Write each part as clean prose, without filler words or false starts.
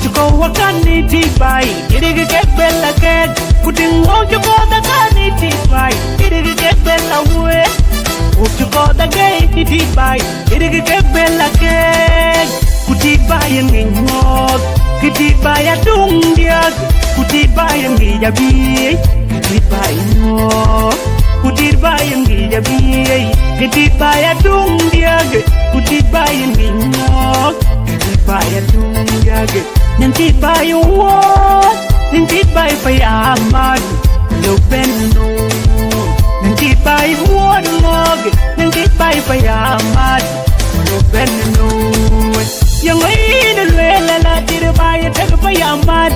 to go walk on it by getting a get bella cat putting all your mother can it by getting a get bella way to go the gate it by getting a get bella cat put it by and in walk get it by a dung diag put it by and be a bee get it by no put it by and be a bee get it by a dung diag put it by and be no by a dungag nanti by what nanti by amad no benno nanti by what log nanti by amad no benno yang in the la dir by tag by amad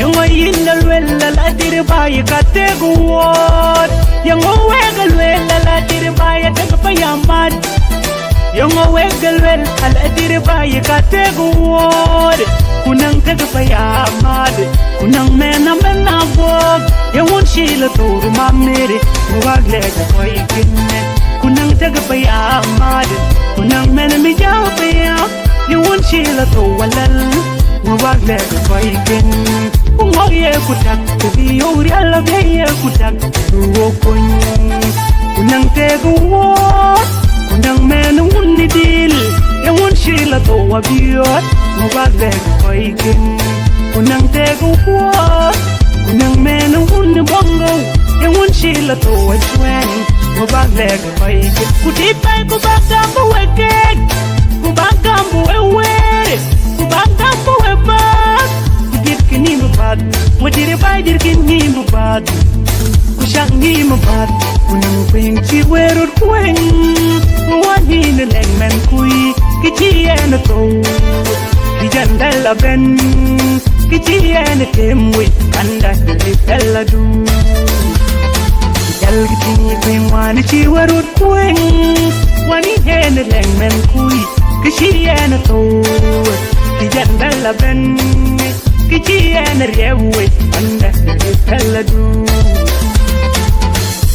yang in the la dir by kateg what yang wegal la dir by tag by amad yung wegal wel al adir bay kategor kunang tagapayamad kunang mena bog yung shila tur mamere wagle koy kinne kunang tagapayamad kunang mena mijapaya yung shila to walal wagle koy kin umoye kutak bi yori ala be kutak wo kun kunang tegor kunang mena wunni dil yang wun shila to wabiot mubagde koikin kunang tegu kuat kunang mena wunni bongo yang wun shila to wachwen mubagde koikin kutipai kubagambo wekek kubagambo ewe kubagambo ebak kudit kini mubad mudiri badir kini mubad kushang ni mubad kunang peng chiwerut kweng wani ne leng men kui kichi ene to kijandala ben kichi ene temwi kanda dela du yal kichi kweng wani chiwerut kweng wani ene leng men kui kichi ene to kijandala ben kichi ene rewe kanda dela du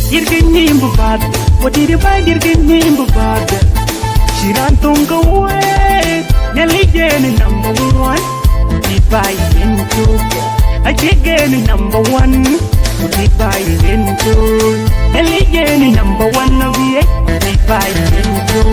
Dirkin nimbu bad, what did you buy? Dirkin nimbu bad. Shirantung go away, Nelly Jenny number one. Did buy into I get number one. Did buy into Nelly Jenny number one of the did buy into.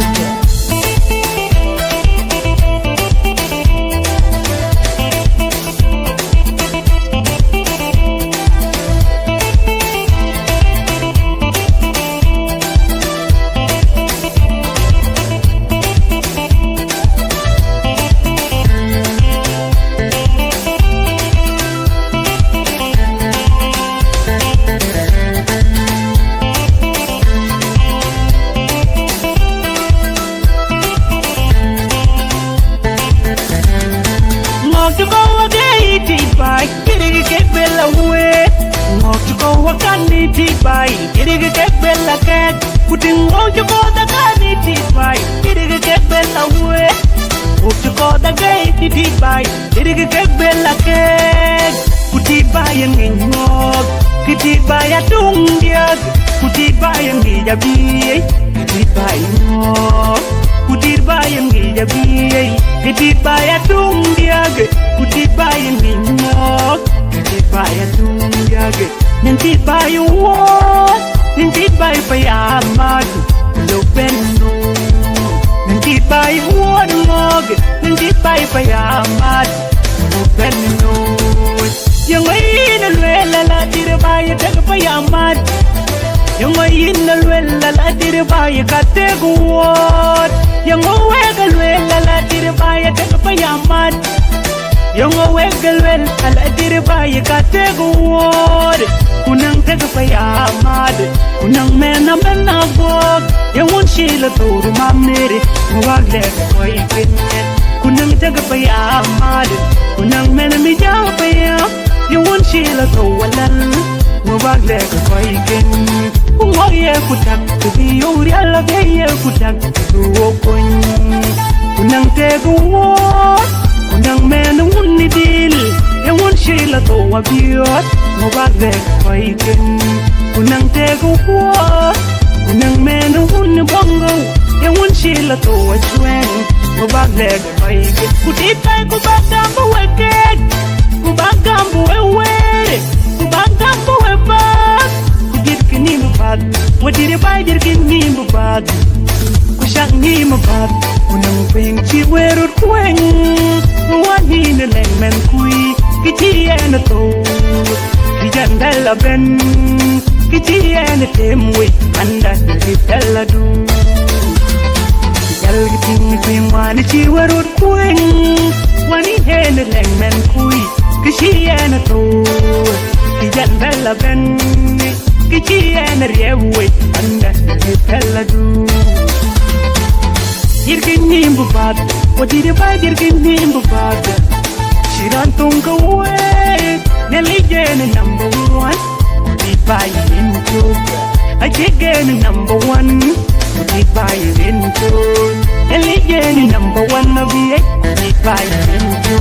To go a day by getting a get bella way. Walk to go a candy by getting a get bella cat. Putting all your mother candy by getting a get bella way. Walk to go the gate by getting a get bella cat. Put it by and in walk. Get it by a dung diag. Put it by and be a bee. Get it by walk. Put it by and be a bee. Get it by a dung diag. Put it by and be walk. Get it by a dung diag. Nanti by what? Nanti by amad. No benno. Nanti by what log. Nanti by amad. No benno. Yung in the la dir by a tag by amad. Yung in the la dir by a kategor. Yung wegal la dir by a tag by amad. Yung wegal la dir by a kategor. Kunang tag by amad. Kunang mena bog. Yung shila to mamere. Wagle koy kinne. Kunang tag by amad. Kunang mena mijapaya. Yung shila to walal. Wagle koy kinne. Umoye kutak bi yori ala be kutak ruokon kunang tegu kunang mena wunni dil e won shila to wabiot mo bagde koy ken kunang tegu Nang meno hun bongo ya hun shila to achwen ko bag leg pai ku ti tai ku bag gambo weke ku bag gambo we ku bag gambo we ba ku dit kini mu bag wadi de bai dir kini mu bag ku shak ni mu bag ku nang peng chi werut kwen wani ne leng men kui ki ti en to ki jandala ben Kiti ene temwe anda kitala du Yal giting kwing wani chi warut kwing Wani hene leng men kui Kishi ene to Kijan bella ben Kichi ene riewe anda kitala du Yirkin nimbu bad Wadiri ba yirkin nimbu bad Shiran tunga we Nelly jene number one By into I again number one by into and again number one of the by into